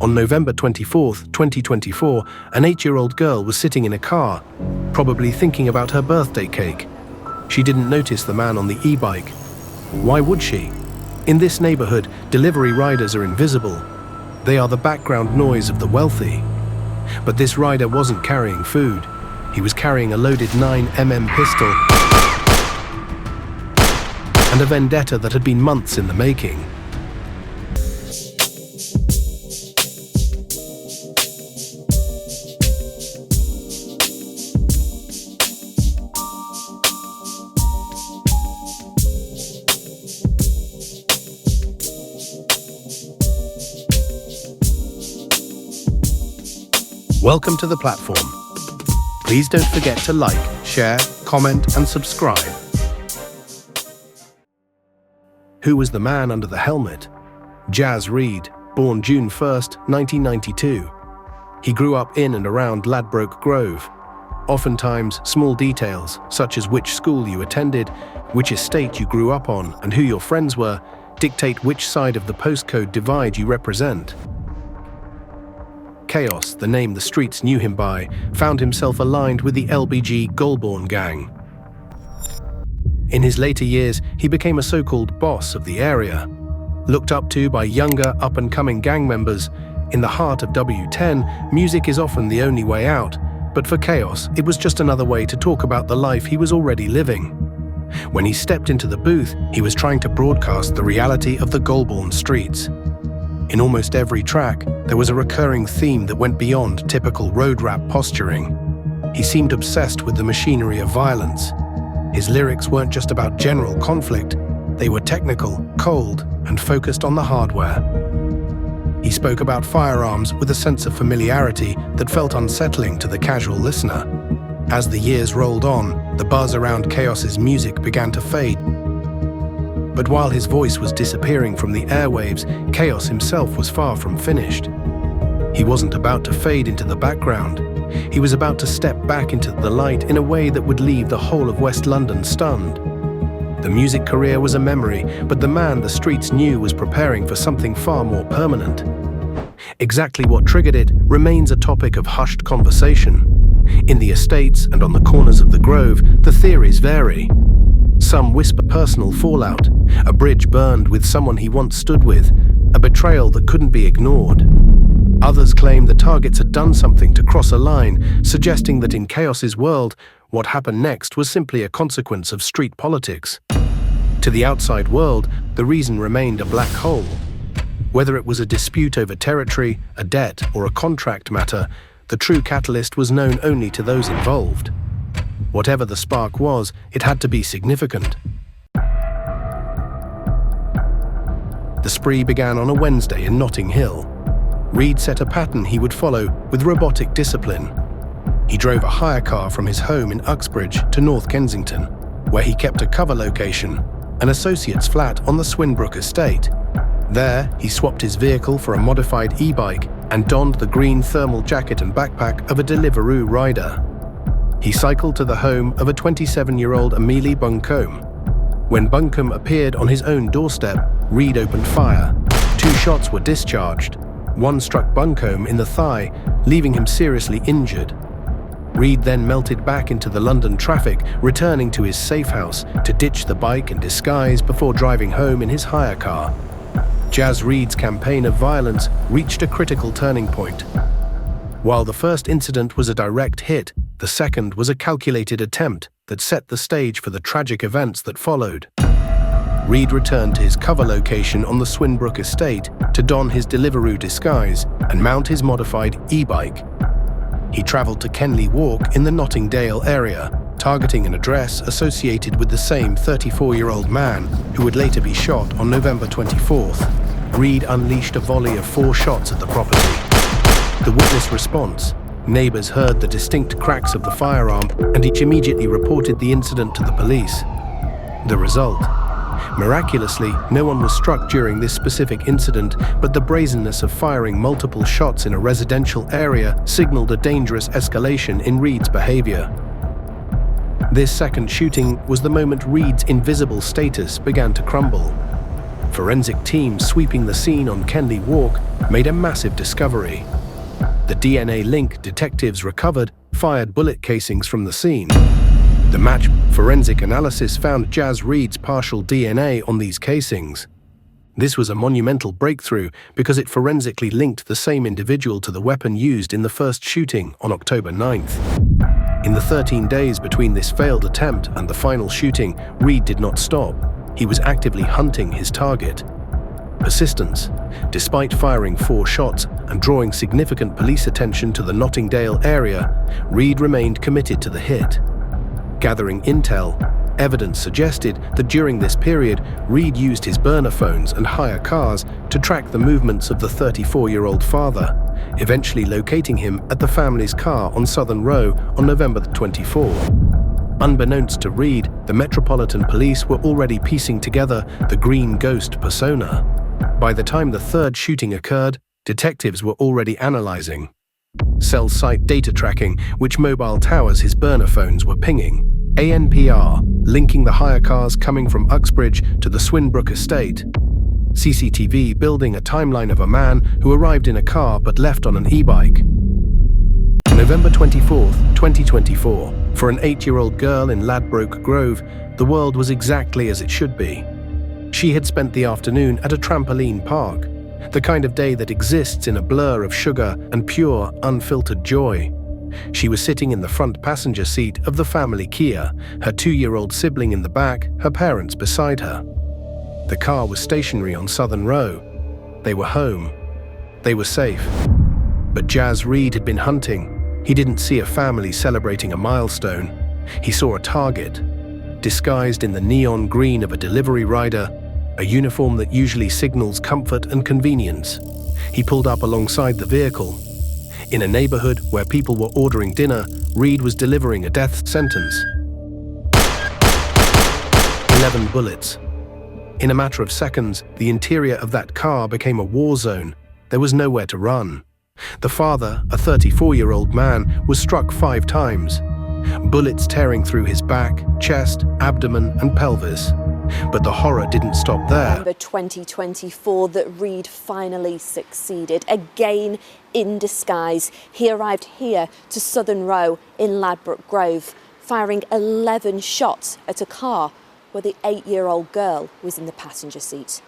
On November 24, 2024, an 8-year-old girl was sitting in a car, probably thinking about her birthday cake. She didn't notice the man on the e-bike. Why would she? In this neighborhood, delivery riders are invisible. They are the background noise of the wealthy. But this rider wasn't carrying food. He was carrying a loaded 9mm pistol and a vendetta that had been months in the making. Welcome to the platform. Please don't forget to like, share, comment, and subscribe. Who was the man under the helmet? Jazz Reid, born June 1st, 1992. He grew up in and around Ladbroke Grove. Oftentimes, small details, such as which school you attended, which estate you grew up on, and who your friends were, dictate which side of the postcode divide you represent. Chaos, the name the streets knew him by, found himself aligned with the LBG Goulburn gang. In his later years, he became a so-called boss of the area. Looked up to by younger, up-and-coming gang members, in the heart of W10, music is often the only way out, but for Chaos, it was just another way to talk about the life he was already living. When he stepped into the booth, he was trying to broadcast the reality of the Goulburn streets. In almost every track, there was a recurring theme that went beyond typical road rap posturing. He seemed obsessed with the machinery of violence. His lyrics weren't just about general conflict, they were technical, cold, and focused on the hardware. He spoke about firearms with a sense of familiarity that felt unsettling to the casual listener. As the years rolled on, the buzz around Chaos's music began to fade. But while his voice was disappearing from the airwaves, Chaos himself was far from finished. He wasn't about to fade into the background. He was about to step back into the light in a way that would leave the whole of West London stunned. The music career was a memory, but the man the streets knew was preparing for something far more permanent. Exactly what triggered it remains a topic of hushed conversation. In the estates and on the corners of the Grove, the theories vary. Some whisper personal fallout, a bridge burned with someone he once stood with, a betrayal that couldn't be ignored. Others claim the targets had done something to cross a line, suggesting that in Chaos's world, what happened next was simply a consequence of street politics. To the outside world, the reason remained a black hole. Whether it was a dispute over territory, a debt, or a contract matter, the true catalyst was known only to those involved. Whatever the spark was, it had to be significant. The spree began on a Wednesday in Notting Hill. Reid set a pattern he would follow with robotic discipline. He drove a hire car from his home in Uxbridge to North Kensington, where he kept a cover location, an associate's flat on the Swinbrook estate. There, he swapped his vehicle for a modified e-bike and donned the green thermal jacket and backpack of a Deliveroo rider. He cycled to the home of a 27-year-old Amelie Buncombe. When Buncombe appeared on his own doorstep, Reid opened fire. 2 shots were discharged. One struck Buncombe in the thigh, leaving him seriously injured. Reid then melted back into the London traffic, returning to his safe house to ditch the bike and disguise before driving home in his hire car. Jazz Reid's campaign of violence reached a critical turning point. While the first incident was a direct hit, the second was a calculated attempt that set the stage for the tragic events that followed. Reid returned to his cover location on the Swinbrook estate to don his Deliveroo disguise and mount his modified e-bike. He travelled to Kenley Walk in the Nottingdale area, targeting an address associated with the same 34-year-old man who would later be shot on November 24th. Reid unleashed a volley of 4 shots at the property. The witness response: neighbours heard the distinct cracks of the firearm and each immediately reported the incident to the police. The result: miraculously, no one was struck during this specific incident, but the brazenness of firing multiple shots in a residential area signaled a dangerous escalation in Reid's behaviour. This second shooting was the moment Reid's invisible status began to crumble. forensic team sweeping the scene on Kenley Walk made a massive discovery. The DNA link detectives recovered fired bullet casings from the scene. The match forensic analysis found Jazz Reid's partial DNA on these casings. This was a monumental breakthrough because it forensically linked the same individual to the weapon used in the first shooting on October 9th. In the 13 days between this failed attempt and the final shooting, Reid did not stop. He was actively hunting his target. Persistence. Despite firing 4 shots and drawing significant police attention to the Nottingdale area, Reid remained committed to the hit. Gathering intel, evidence suggested that during this period, Reid used his burner phones and hire cars to track the movements of the 34-year-old father, eventually locating him at the family's car on Southern Row on November 24. Unbeknownst to Reid, the Metropolitan Police were already piecing together the Green Ghost persona. By the time the third shooting occurred, detectives were already analyzing cell site data tracking, which mobile towers his burner phones were pinging, ANPR, linking the hire cars coming from Uxbridge to the Swinbrook estate, CCTV building a timeline of a man who arrived in a car but left on an e-bike. November 24, 2024, for an 8-year-old girl in Ladbroke Grove, the world was exactly as it should be. She had spent the afternoon at a trampoline park, the kind of day that exists in a blur of sugar and pure, unfiltered joy. She was sitting in the front passenger seat of the family Kia, her 2-year-old sibling in the back, her parents beside her. The car was stationary on Southern Row. They were home. They were safe. But Jazz Reid had been hunting. He didn't see a family celebrating a milestone. He saw a target, disguised in the neon green of a delivery rider, a uniform that usually signals comfort and convenience. He pulled up alongside the vehicle. In a neighborhood where people were ordering dinner, Reid was delivering a death sentence. 11 bullets. In a matter of seconds, the interior of that car became a war zone. There was nowhere to run. The father, a 34-year-old man, was struck 5 times. Bullets tearing through his back, chest, abdomen, and pelvis. But the horror didn't stop there. November 2024 that Reid finally succeeded. Again in disguise, he arrived here to Southern Row in Ladbroke Grove, firing 11 shots at a car where the 8-year-old girl was in the passenger seat.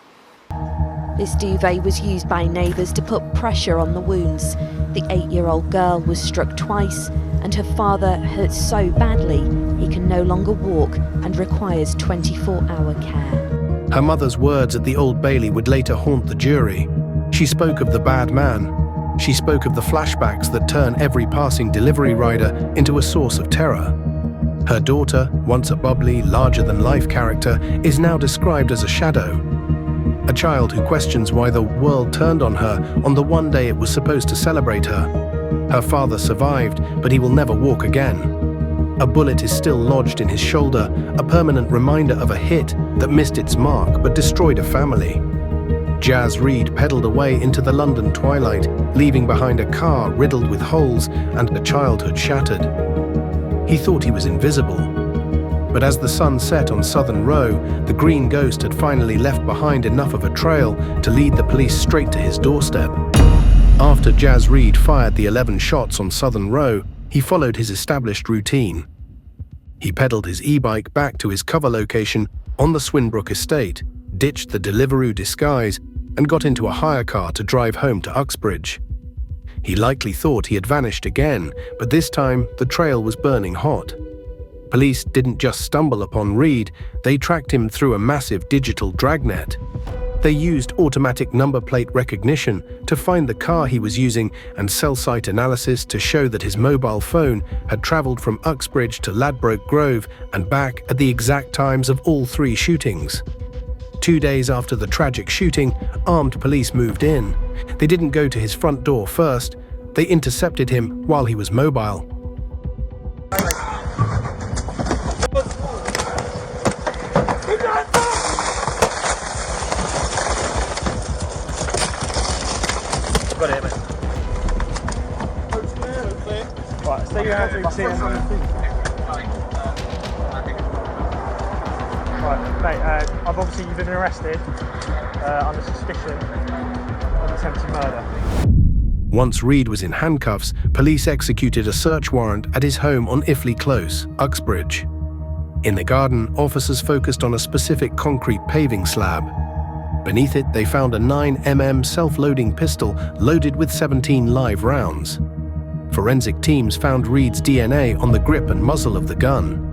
This duvet was used by neighbours to put pressure on the wounds. The 8-year-old girl was struck twice, and her father hurt so badly he can no longer walk and requires 24-hour care. Her mother's words at the Old Bailey would later haunt the jury. She spoke of the bad man. She spoke of the flashbacks that turn every passing delivery rider into a source of terror. Her daughter, once a bubbly, larger-than-life character, is now described as a shadow. A child who questions why the world turned on her on the one day it was supposed to celebrate her. Her father survived, but he will never walk again. A bullet is still lodged in his shoulder, a permanent reminder of a hit that missed its mark but destroyed a family. Jazz Reid pedaled away into the London twilight, leaving behind a car riddled with holes and a childhood shattered. He thought he was invisible. But as the sun set on Southern Row, the Green Ghost had finally left behind enough of a trail to lead the police straight to his doorstep. After Jazz Reid fired the 11 shots on Southern Row, he followed his established routine. He pedaled his e-bike back to his cover location on the Swinbrook estate, ditched the Deliveroo disguise, and got into a hire car to drive home to Uxbridge. He likely thought he had vanished again, but this time the trail was burning hot. Police didn't just stumble upon Reid, they tracked him through a massive digital dragnet. They used automatic number plate recognition to find the car he was using and cell site analysis to show that his mobile phone had traveled from Uxbridge to Ladbroke Grove and back at the exact times of all 3 shootings. 2 days after the tragic shooting, armed police moved in. They didn't go to his front door first, they intercepted him while he was mobile. Got it, mate. Right, stay your hands so you can see him. Right, mate, you've been arrested under suspicion of attempted murder. Once Reid was in handcuffs, police executed a search warrant at his home on Iffley Close, Uxbridge. In the garden, officers focused on a specific concrete paving slab. Beneath it, they found a 9mm self-loading pistol loaded with 17 live rounds. Forensic teams found Reid's DNA on the grip and muzzle of the gun.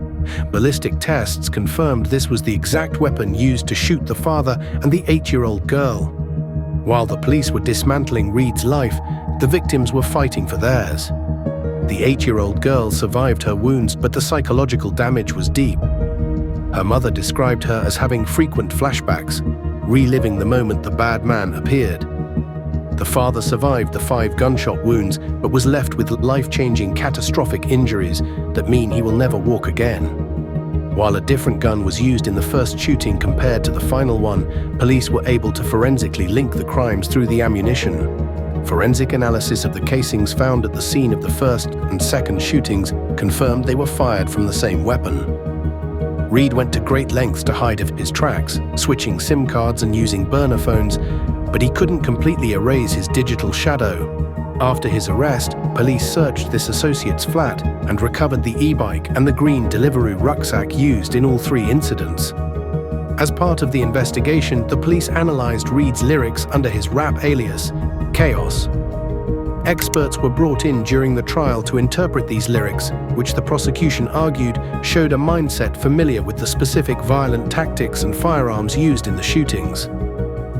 Ballistic tests confirmed this was the exact weapon used to shoot the father and the 8-year-old girl. While the police were dismantling Reid's life, the victims were fighting for theirs. The 8-year-old girl survived her wounds, but the psychological damage was deep. Her mother described her as having frequent flashbacks, reliving the moment the bad man appeared. The father survived the 5 gunshot wounds, but was left with life-changing catastrophic injuries that mean he will never walk again. While a different gun was used in the first shooting compared to the final one, police were able to forensically link the crimes through the ammunition. Forensic analysis of the casings found at the scene of the first and second shootings confirmed they were fired from the same weapon. Reid went to great lengths to hide his tracks, switching SIM cards and using burner phones, but he couldn't completely erase his digital shadow. After his arrest, police searched this associate's flat and recovered the e-bike and the green Deliveroo rucksack used in all 3 incidents. As part of the investigation, the police analyzed Reid's lyrics under his rap alias, Chaos. Experts were brought in during the trial to interpret these lyrics, which the prosecution argued showed a mindset familiar with the specific violent tactics and firearms used in the shootings.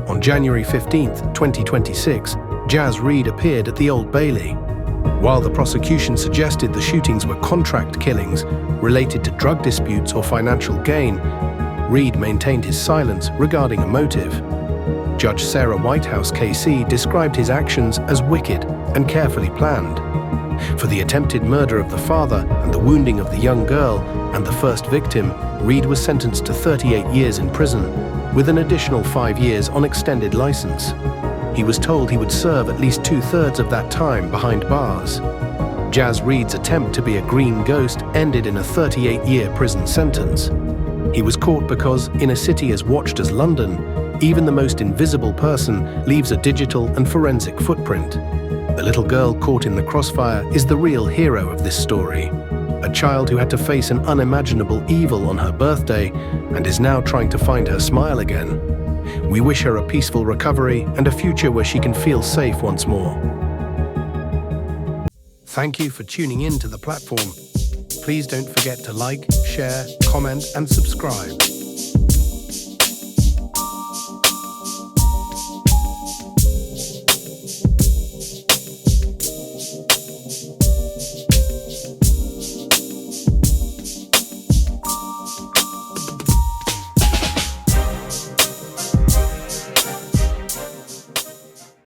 On January 15, 2026, Jazz Reid appeared at the Old Bailey. While the prosecution suggested the shootings were contract killings related to drug disputes or financial gain, Reid maintained his silence regarding a motive. Judge Sarah Whitehouse KC described his actions as wicked and carefully planned. For the attempted murder of the father and the wounding of the young girl and the first victim, Reid was sentenced to 38 years in prison, with an additional 5 years on extended license. He was told he would serve at least 2/3 of that time behind bars. Jazz Reid's attempt to be a green ghost ended in a 38-year prison sentence. He was caught because, in a city as watched as London, even the most invisible person leaves a digital and forensic footprint. The little girl caught in the crossfire is the real hero of this story. A child who had to face an unimaginable evil on her birthday and is now trying to find her smile again. We wish her a peaceful recovery and a future where she can feel safe once more. Thank you for tuning in to the platform. Please don't forget to like, share, comment, and subscribe.